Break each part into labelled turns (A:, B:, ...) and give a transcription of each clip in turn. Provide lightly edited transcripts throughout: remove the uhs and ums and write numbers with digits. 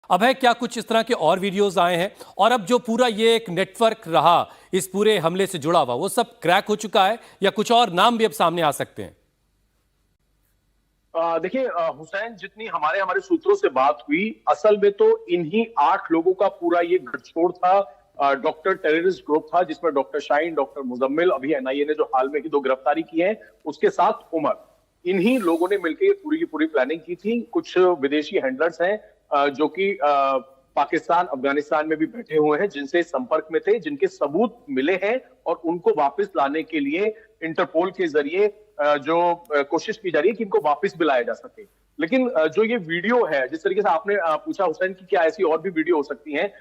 A: अभय, क्या कुछ इस तरह के और वीडियोस आए हैं? और अब जो पूरा ये एक नेटवर्क रहा इस पूरे हमले से जुड़ा हुआ, वो सब क्रैक हो चुका है या कुछ और नाम भी अब सामने आ सकते हैं?
B: देखिए हुसैन, जितनी हमारे सूत्रों से बात हुई, असल में तो इन्हीं 8 लोगों का पूरा ये गठजोड़ था। डॉक्टर टेररिस्ट ग्रुप था जिसमें डॉक्टर शाहीन, डॉक्टर मुजम्मिल, अभी एनआईए ने जो हाल में ही 2 गिरफ्तारी की है, उसके साथ उमर, इन्हीं लोगों ने मिलकर ये पूरी की पूरी प्लानिंग की थी। कुछ विदेशी हैंडलर्स हैं जो कि पाकिस्तान, अफगानिस्तान में भी बैठे हुए हैं, जिनसे संपर्क में थे, जिनके सबूत मिले हैं और उनको वापस लाने के लिए इंटरपोल के जरिए जो कोशिश की जा रही है कि इनको वापस भी लाया जा सके। लेकिन जो ये वीडियो है, जिस तरीके से आपने पूछा हुसैन की क्या ऐसी और भी वीडियो हो सकती हैं,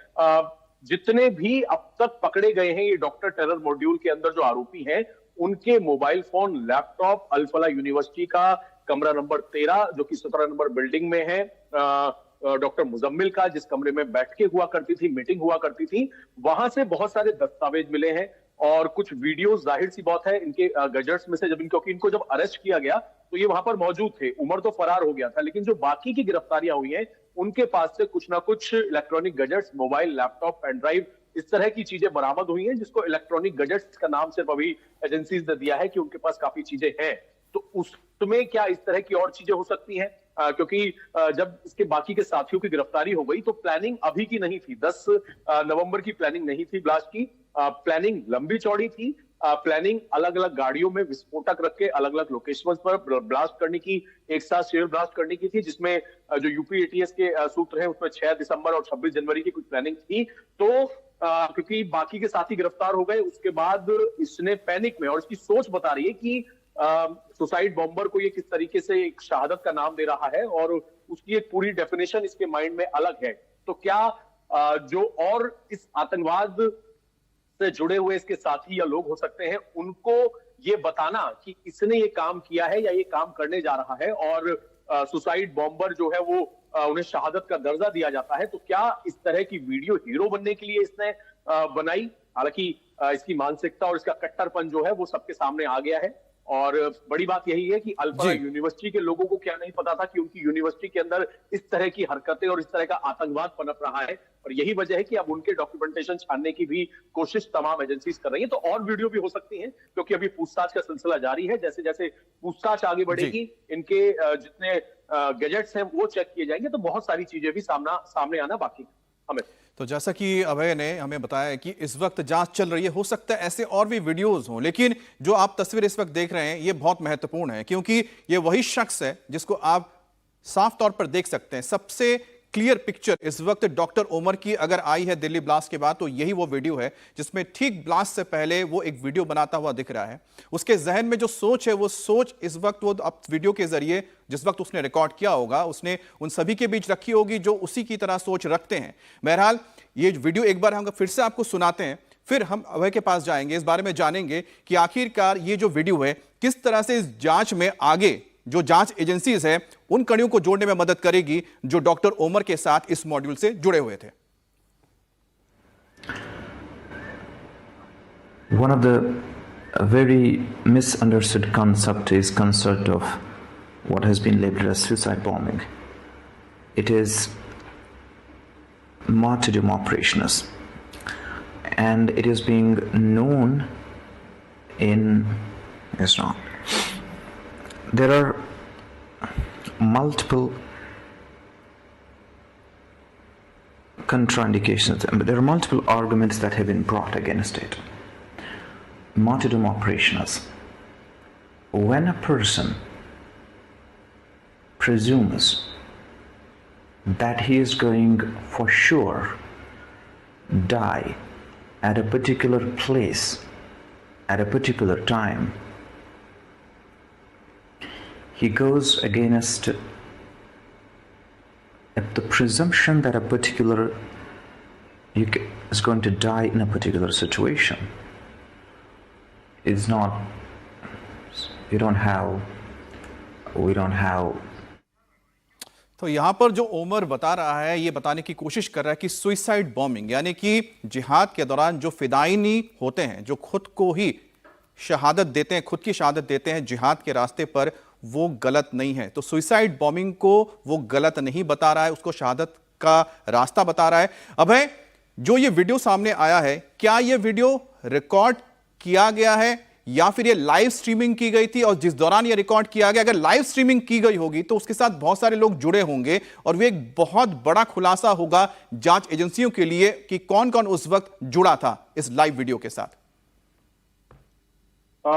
B: जितने भी अब तक पकड़े गए हैं ये डॉक्टर टेरर मॉड्यूल के अंदर जो आरोपी हैं, उनके मोबाइल फोन, लैपटॉप, अल फलाह यूनिवर्सिटी का कमरा नंबर 13 जो कि 17 नंबर बिल्डिंग में है, डॉक्टर मुजम्मिल का जिस कमरे में बैठ के हुआ करती थी, मीटिंग हुआ करती थी, वहां से बहुत सारे दस्तावेज मिले हैं और कुछ वीडियोस, जाहिर सी बात है इनके गैजेट्स में से, जब क्योंकि इनको जब अरेस्ट किया गया तो ये वहां पर मौजूद थे। उमर तो फरार हो गया था, लेकिन जो बाकी की गिरफ्तारियां हुई हैं उनके पास से कुछ ना कुछ electronic gadgets, mobile, laptop, pen drive, इस तरह की चीजें बरामद हुई हैं, जिसको इलेक्ट्रॉनिक गैजेट्स का नाम सिर्फ अभी एजेंसीज ने दिया है कि उनके पास काफी चीजें हैं। तो उसमें क्या इस तरह की और चीजें हो सकती हैं? क्योंकि जब इसके बाकी के साथियों की गिरफ्तारी हो गई तो प्लानिंग अभी की नहीं थी, 10 नवंबर की प्लानिंग नहीं थी ब्लास्ट की। प्लानिंग लंबी चौड़ी थी। प्लानिंग अलग अलग गाड़ियों में विस्फोटक रख के अलग अलग लोकेशन पर ब्लास्ट करने की, एक साथ शेल ब्लास्ट करने की थी, जिसमें जो यूपी एटीएस के सूत्र हैं उसमें 6 दिसंबर और 26 जनवरी की कुछ प्लानिंग थी। तो क्योंकि बाकी के साथी गिरफ्तार हो गए, उसके बाद इसने पैनिक में, और इसकी सोच बता रही है कि सुसाइड बॉम्बर को ये किस तरीके से एक शहादत का नाम दे रहा है और उसकी एक पूरी डेफिनेशन इसके माइंड में अलग है। तो क्या जो और इस आतंकवाद से जुड़े हुए इसके साथी या लोग हो सकते हैं, उनको ये बताना कि इसने ये काम किया है या ये काम करने जा रहा है और सुसाइड बॉम्बर जो है वो उन्हें शहादत का दर्जा दिया जाता है, तो क्या इस तरह की वीडियो हीरो बनने के लिए इसने बनाई? हालांकि इसकी मानसिकता और इसका कट्टरपन जो है वो सबके सामने आ गया है। और बड़ी बात यही है कि अल फलाह यूनिवर्सिटी के लोगों को क्या नहीं पता था कि उनकी यूनिवर्सिटी के अंदर इस तरह की हरकतें और इस तरह का आतंकवाद पनप रहा है। और यही वजह है कि अब उनके डॉक्यूमेंटेशन छानने की भी कोशिश तमाम एजेंसीज कर रही है। तो और वीडियो भी हो सकती है, क्योंकि अभी पूछताछ का सिलसिला जारी है। जैसे जैसे पूछताछ आगे बढ़ेगी, इनके जितने गैजेट्स हैं वो चेक किए जाएंगे, तो बहुत सारी चीजें भी सामने आना बाकी है। हमें
C: तो जैसा कि अभय ने हमें बताया कि इस वक्त जांच चल रही है, हो सकता है ऐसे और भी वीडियोस हों, लेकिन जो आप तस्वीर इस वक्त देख रहे हैं ये बहुत महत्वपूर्ण है, क्योंकि ये वही शख्स है जिसको आप साफ तौर पर देख सकते हैं। सबसे क्लियर पिक्चर इस वक्त डॉक्टर उमर की अगर आई है दिल्ली ब्लास्ट के बाद, तो यही वो वीडियो है जिसमें ठीक ब्लास्ट से पहले वो एक वीडियो बनाता हुआ दिख रहा है। उसके जहन में जो सोच है, वो सोच इस वक्त वो अब वीडियो के जरिए जिस वक्त उसने रिकॉर्ड किया होगा, उसने उन सभी के बीच रखी होगी जो उसी की तरह सोच रखते हैं। बहरहाल ये वीडियो एक बार हम फिर से आपको सुनाते हैं, फिर हम अभय के पास जाएंगे, इस बारे में जानेंगे कि आखिरकार ये जो वीडियो है किस तरह से इस जांच में आगे जो जांच एजेंसीज है उन कड़ियों को जोड़ने में मदद करेगी जो डॉक्टर उमर के साथ इस मॉड्यूल से जुड़े हुए थे।
D: One of the very misunderstood concept is concept of what has been labeled as suicide bombing. It is martyrdom operations, and it is being known in Islam. There are multiple contraindications, but there are multiple arguments that have been brought against it. Martyrdom operations. When a person presumes that he is going for sure die at a particular place at a particular time, he goes against the presumption that a particular is going to die in a particular situation. It's not, we don't have
C: तो यहां पर जो उमर बता रहा है, ये बताने की कोशिश कर रहा है कि सुइसाइड बॉम्बिंग यानी कि जिहाद के दौरान जो फिदायनी होते हैं, जो खुद को ही शहादत देते हैं, खुद की शहादत देते हैं जिहाद के रास्ते पर, वो गलत नहीं है। तो सुइसाइड बॉम्बिंग को वो गलत नहीं बता रहा है, उसको शहादत का रास्ता बता रहा है। अभय, जो ये वीडियो सामने आया है, क्या ये वीडियो रिकॉर्ड किया गया है या फिर ये लाइव स्ट्रीमिंग की गई थी? और जिस दौरान ये रिकॉर्ड किया गया, अगर लाइव स्ट्रीमिंग की गई होगी तो उसके साथ बहुत सारे लोग जुड़े होंगे और वे एक बहुत बड़ा खुलासा होगा जांच एजेंसियों के लिए कि कौन कौन उस वक्त जुड़ा था इस लाइव वीडियो के साथ।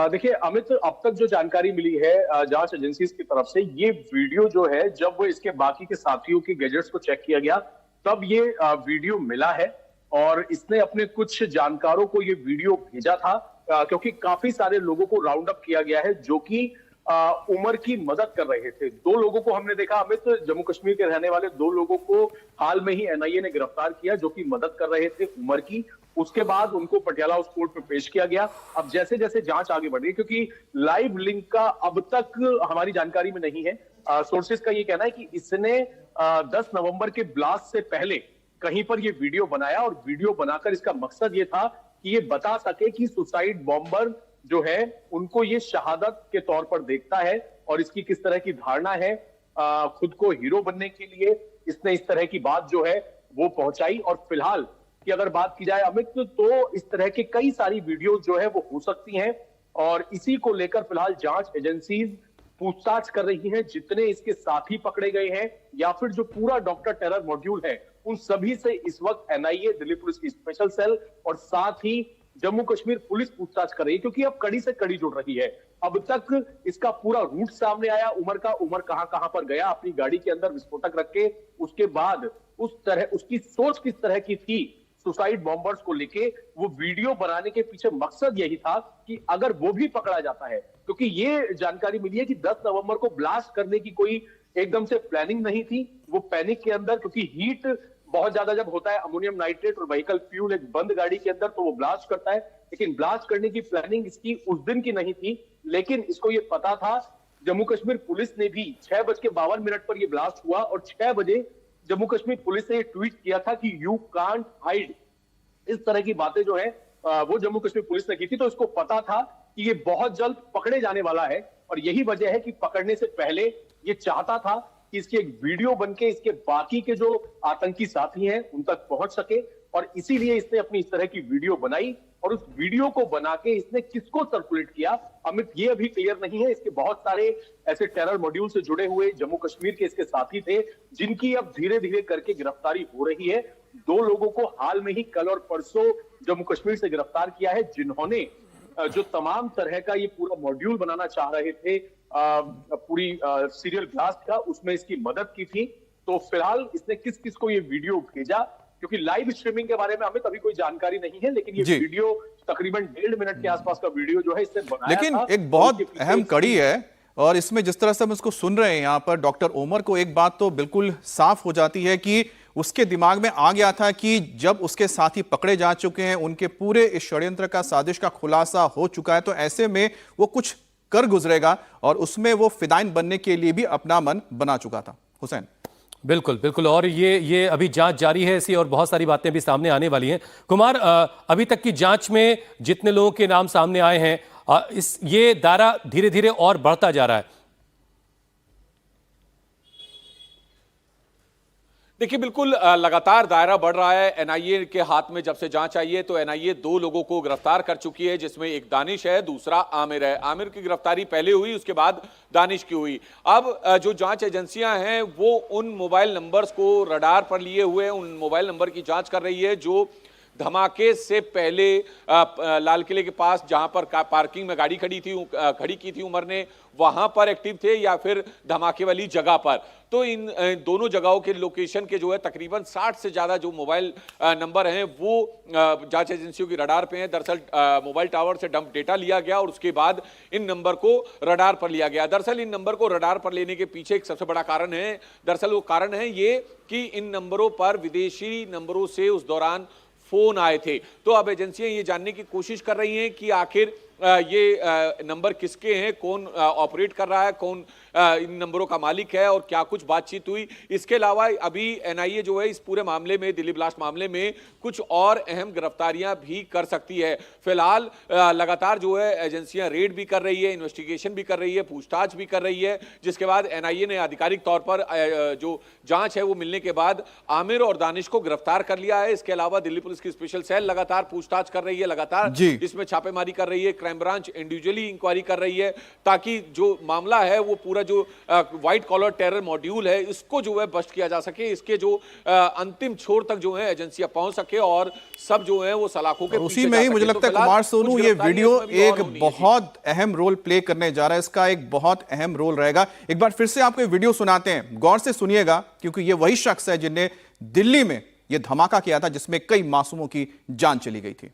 B: देखिए अमित, अब तक जो जानकारी मिली है जांच एजेंसी की तरफ से, ये वीडियो जो है जब वो इसके बाकी के साथियों के गैजेट्स को चेक किया गया तब ये वीडियो मिला है और इसने अपने कुछ जानकारों को ये वीडियो भेजा था क्योंकि काफी सारे लोगों को राउंड अप किया गया है जो कि उमर की मदद कर रहे थे। 2 लोगों को हमने देखा अमित, जम्मू कश्मीर के रहने वाले 2 लोगों को हाल में ही एनआईए ने गिरफ्तार किया जो कि मदद कर रहे थे उमर की। उसके बाद उनको पटियाला हाउस कोर्ट में पेश किया गया। अब जैसे जैसे जांच आगे बढ़ रही है, क्योंकि लाइव लिंक का अब तक हमारी जानकारी में नहीं है, सोर्सेस का ये कहना है कि इसने 10 नवंबर के ब्लास्ट से पहले कहीं पर ये वीडियो बनाया और वीडियो बनाकर इसका मकसद ये था कि ये बता सके कि सुसाइड बॉम्बर जो है उनको ये शहादत के तौर पर देखता है और इसकी किस तरह की धारणा है खुद को हीरो बनने के लिए। इसने इस तरह की बात जो है वो पहुंचाई और फिलहाल की अगर बात की जाए अमित, तो इस तरह की कई सारी वीडियो जो है वो हो सकती हैं और इसी को लेकर फिलहाल जांच एजेंसी पूछताछ कर रही हैं। जितने इसके साथी पकड़े गए हैं या फिर जो पूरा डॉक्टर टेरर मॉड्यूल है, उन सभी से इस वक्त एनआईए, दिल्ली पुलिस की स्पेशल सेल और साथ ही जम्मू कश्मीर पुलिस पूछताछ कर रही है क्योंकि अब कड़ी से कड़ी जुड़ रही है। अब तक इसका पूरा रूट सामने आया उमर का, उमर कहां कहां पर गया अपनी गाड़ी के अंदर विस्फोटक रख के, उसके बाद उस तरह उसकी सोच किस तरह की थी सुसाइड बॉम्बर्स को लेके। वो वीडियो बनाने के पीछे मकसद यही था कि अगर वो भी पकड़ा जाता है, क्योंकि ये जानकारी मिली है कि 10 नवंबर को ब्लास्ट करने की कोई एकदम से प्लानिंग नहीं थी। वो पैनिक के अंदर, क्योंकि हीट बहुत ज्यादा जब होता है अमोनियम नाइट्रेट और व्हीकल फ्यूल एक बंद गाड़ी के अंदर, तो वो ब्लास्ट करता है। लेकिन ब्लास्ट करने की प्लानिंग इसकी उस दिन की नहीं थी, लेकिन इसको ये पता था। जम्मू कश्मीर पुलिस ने भी 6:52 पर ये ब्लास्ट हुआ और 6 बजे जम्मू कश्मीर पुलिस ने ट्वीट किया था कि यू कांट हाइड। इस तरह की बातें जो है वो जम्मू कश्मीर पुलिस ने की थी, तो इसको पता था कि ये बहुत जल्द पकड़े जाने वाला है और यही वजह है कि पकड़ने से पहले ये चाहता था कि इसकी एक वीडियो बनके इसके बाकी के जो आतंकी साथी हैं उन तक पहुंच सके और इसीलिए इसने अपनी इस तरह की वीडियो बनाई और उस वीडियो को बना के इसने किसको सर्कुलेट किया अमित, ये अभी क्लियर नहीं है। इसके बहुत सारे ऐसे टेरर मॉड्यूल से जुड़े हुए जम्मू कश्मीर के इसके साथी थे जिनकी अब धीरे धीरे करके गिरफ्तारी हो रही है। 2 लोगों को हाल में ही कल और परसों जम्मू कश्मीर से गिरफ्तार किया है जिन्होंने जो तमाम तरह का ये पूरा मॉड्यूल बनाना चाह रहे थे पूरी सीरियल ब्लास्ट का, उसमें इसकी मदद की थी। तो फिलहाल इसने किस किस को ये वीडियो भेजा, क्योंकि लाइव स्ट्रीमिंग के बारे में हमें अभी कोई जानकारी नहीं है, लेकिन ये वीडियो तकरीबन 1.5 मिनट के आसपास का वीडियो जो है इसने बनाया
C: लेकिन
B: था।
C: एक बहुत अहम कड़ी है और इसमें जिस तरह से हम इसको सुन रहे हैं यहाँ पर डॉक्टर उमर को, एक बात तो बिल्कुल साफ हो जाती है कि उसके दिमाग में आ गया था कि जब उसके साथी पकड़े जा चुके हैं, उनके पूरे इस षड्यंत्र का, साजिश का खुलासा हो चुका है, तो ऐसे में वो कुछ कर गुजरेगा और उसमें वो फिदाइन बनने के लिए भी अपना मन बना चुका था। हुसैन, बिल्कुल
A: बिल्कुल, और ये अभी जांच जारी है ऐसी और बहुत सारी बातें भी सामने आने वाली हैं। कुमार, अभी तक की जांच में जितने लोगों के नाम सामने आए हैं ये दायरा धीरे धीरे और बढ़ता जा रहा है।
E: देखिए, बिल्कुल लगातार दायरा बढ़ रहा है। एनआईए के हाथ में जब से जांच आई है तो एनआईए 2 लोगों को गिरफ्तार कर चुकी है, जिसमें एक दानिश है, दूसरा आमिर है। आमिर की गिरफ्तारी पहले हुई, उसके बाद दानिश की हुई। अब जो जांच एजेंसियां हैं वो उन मोबाइल नंबर्स को रडार पर लिए हुए उन मोबाइल नंबर की जांच कर रही है जो धमाके से पहले लाल किले के पास जहां पर पार्किंग में गाड़ी खड़ी की थी उमर ने, वहां पर एक्टिव थे या फिर धमाके वाली जगह पर। तो इन दोनों जगहों के लोकेशन के जो है तकरीबन 60 से ज्यादा जो मोबाइल नंबर हैं वो जांच एजेंसियों की रडार पे हैं। दरअसल मोबाइल टावर से डंप डेटा लिया गया और उसके बाद इन नंबर को रडार पर लिया गया। दरअसल इन नंबर को रडार पर लेने के पीछे एक सबसे बड़ा कारण है, दरअसल वो कारण है ये कि इन नंबरों पर विदेशी नंबरों से उस दौरान फोन आए थे। तो अब एजेंसियां ये जानने की कोशिश कर रही हैं कि आखिर ये नंबर किसके हैं, कौन ऑपरेट कर रहा है, कौन इन नंबरों का मालिक है और क्या कुछ बातचीत हुई। इसके अलावा अभी एनआईए जो है इस पूरे मामले में, दिल्ली ब्लास्ट मामले में कुछ और अहम गिरफ्तारियां भी कर सकती है। फिलहाल लगातार जो है एजेंसियां रेड भी कर रही है, इन्वेस्टिगेशन भी कर रही है, पूछताछ भी कर रही है, जिसके बाद एनआईए ने आधिकारिक तौर पर जो जांच है वो मिलने के बाद आमिर और दानिश को गिरफ्तार कर लिया है। इसके अलावा दिल्ली पुलिस की स्पेशल सेल लगातार पूछताछ कर रही है, लगातार इसमें छापेमारी कर रही है, क्राइम ब्रांच इंडिविजुअली इंक्वायरी कर रही है, ताकि जो मामला है वो पूरा जो व्हाइट कॉलर टेरर मॉड्यूल है इसको जो है बस्ट किया जा सके, इसके जो अंतिम छोर तक जो है एजेंसियां पहुंच सके और सब जो है वो सलाखों के
C: उसी में ही मुझे लगता है कुमार सोनू ये वीडियो एक बहुत अहम रोल प्ले करने जा रहा है, इसका एक बहुत अहम रोल रहेगा। एक बार फिर से आपको ये वीडियो सुनाते हैं, गौर से सुनिएगा, क्योंकि ये वही शख्स है जिनने दिल्ली में ये धमाका किया था जिसमें कई मासूमों की जान चली गई थी।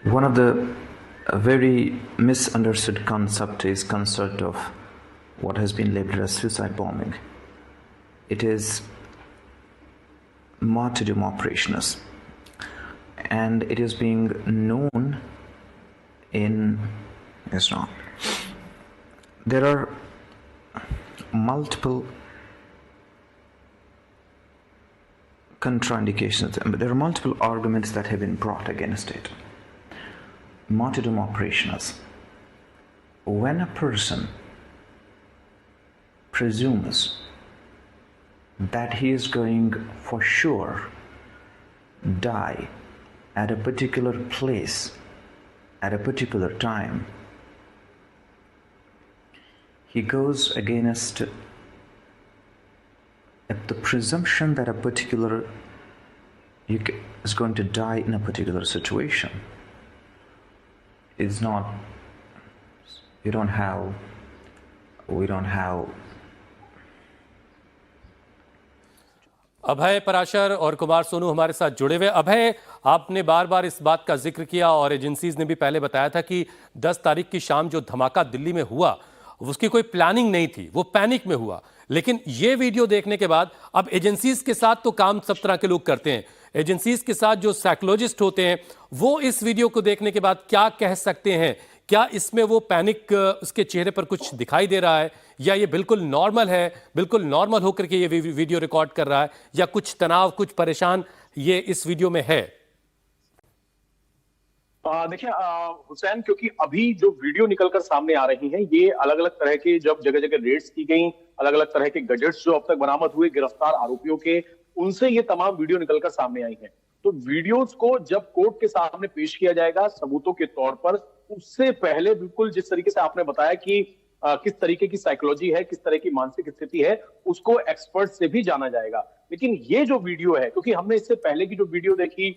D: One of the very misunderstood concept is concept of what has been labeled as suicide bombing. It is martyrdom operations, and it is being known in Islam. There are multiple contraindications, but there are multiple arguments that have been brought against it. Martyrdom operations. When a person presumes that he is going for sure die at a particular place at a particular time, he goes against the presumption that a particular is going to die in a particular situation. It's not, we don't have
A: अभय पराशर और कुमार सोनू हमारे साथ जुड़े हुए। अभय, आपने बार बार इस बात का जिक्र किया और एजेंसीज ने भी पहले बताया था कि 10 तारीख की शाम जो धमाका दिल्ली में हुआ उसकी कोई प्लानिंग नहीं थी, वो पैनिक में हुआ। लेकिन ये वीडियो देखने के बाद अब एजेंसीज के साथ तो काम सब तरह के लोग करते हैं, एजेंसीज के साथ जो साइकोलॉजिस्ट होते हैं वो इस वीडियो को देखने के बाद क्या कह सकते हैं? क्या इसमें वो पैनिक उसके चेहरे पर कुछ दिखाई दे रहा है, या ये बिल्कुल नॉर्मल है, बिल्कुल नॉर्मल होकर के ये वीडियो रिकॉर्ड कर रहा है, या कुछ तनाव, कुछ परेशान ये इस वीडियो में है?
B: देखिए हुसैन, क्योंकि अभी जो वीडियो निकलकर सामने आ रही हैं ये अलग अलग तरह के, जब जगह जगह रेड्स की गई, अलग अलग तरह के गैजेट्स जो अब तक बरामद हुए गिरफ्तार आरोपियों के, उनसे ये तमाम वीडियो निकलकर सामने आई हैं। तो वीडियोस को जब कोर्ट के सामने पेश किया जाएगा सबूतों के तौर पर, उससे पहले बिल्कुल जिस तरीके से आपने बताया कि किस तरीके की साइकोलॉजी है, किस तरह की मानसिक स्थिति है, उसको एक्सपर्ट से भी जाना जाएगा। लेकिन ये जो वीडियो है, क्योंकि हमने इससे पहले की जो वीडियो देखी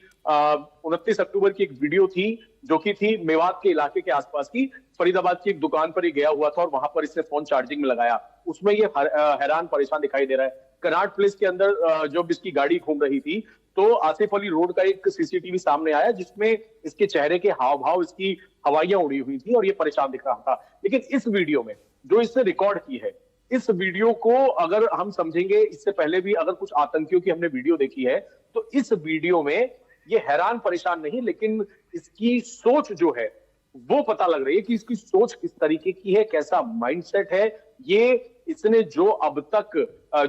B: 29 अक्टूबर की एक वीडियो थी जो कि थी मेवात के इलाके के आसपास की, फरीदाबाद की एक दुकान पर ये गया हुआ था और वहां पर इसने फोन चार्जिंग में लगाया, उसमें ये हैरान परेशान दिखाई दे रहा है। कनाट प्लेस के अंदर जब इसकी गाड़ी घूम रही थी तो आसिफ अली रोड का एक सीसीटीवी सामने आया जिसमें इसके चेहरे के हाव भाव, इसकी हवाइयां उड़ी हुई थी और ये परेशान दिख रहा था। लेकिन इस वीडियो में जो इसने रिकॉर्ड की है, इस वीडियो को अगर हम समझेंगे, इससे पहले भी अगर कुछ आतंकियों की हमने वीडियो देखी है, तो इस वीडियो में ये हैरान परेशान नहीं, लेकिन इसकी सोच जो है वो पता लग रही है कि इसकी सोच किस तरीके की है, कैसा माइंडसेट है। ये इसने जो अब तक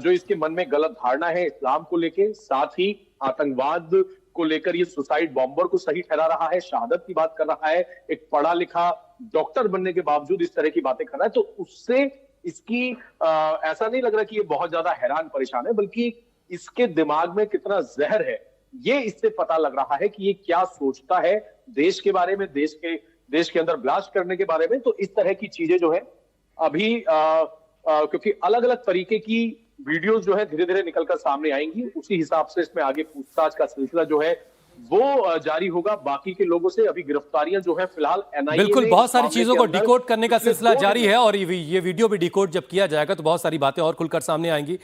B: जो इसके मन में गलत धारणा है इस्लाम को लेके, साथ ही आतंकवाद को लेकर, ये सुसाइड बॉम्बर को सही ठहरा रहा है, शहादत की बात कर रहा है, एक पढ़ा लिखा डॉक्टर बनने के बावजूद इस तरह की बातें कर रहा है, तो उससे इसकी ऐसा नहीं लग रहा कि ये बहुत ज्यादा हैरान परेशान है, बल्कि इसके दिमाग में कितना जहर है ये इससे पता लग रहा है कि ये क्या सोचता है देश के बारे में, देश के अंदर ब्लास्ट करने के बारे में। तो इस तरह की चीजें जो है अभी क्योंकि अलग अलग तरीके की वीडियोस जो है धीरे धीरे निकलकर सामने आएंगी, उसी हिसाब से इसमें आगे पूछताछ का सिलसिला जो है वो जारी होगा। बाकी के लोगों से अभी गिरफ्तारियां जो है फिलहाल एनआईए
A: बिल्कुल बहुत सारी चीजों को डिकोड करने का सिलसिला जारी है और ये वीडियो भी डिकोड जब किया जाएगा तो बहुत सारी बातें और खुलकर सामने आएंगी।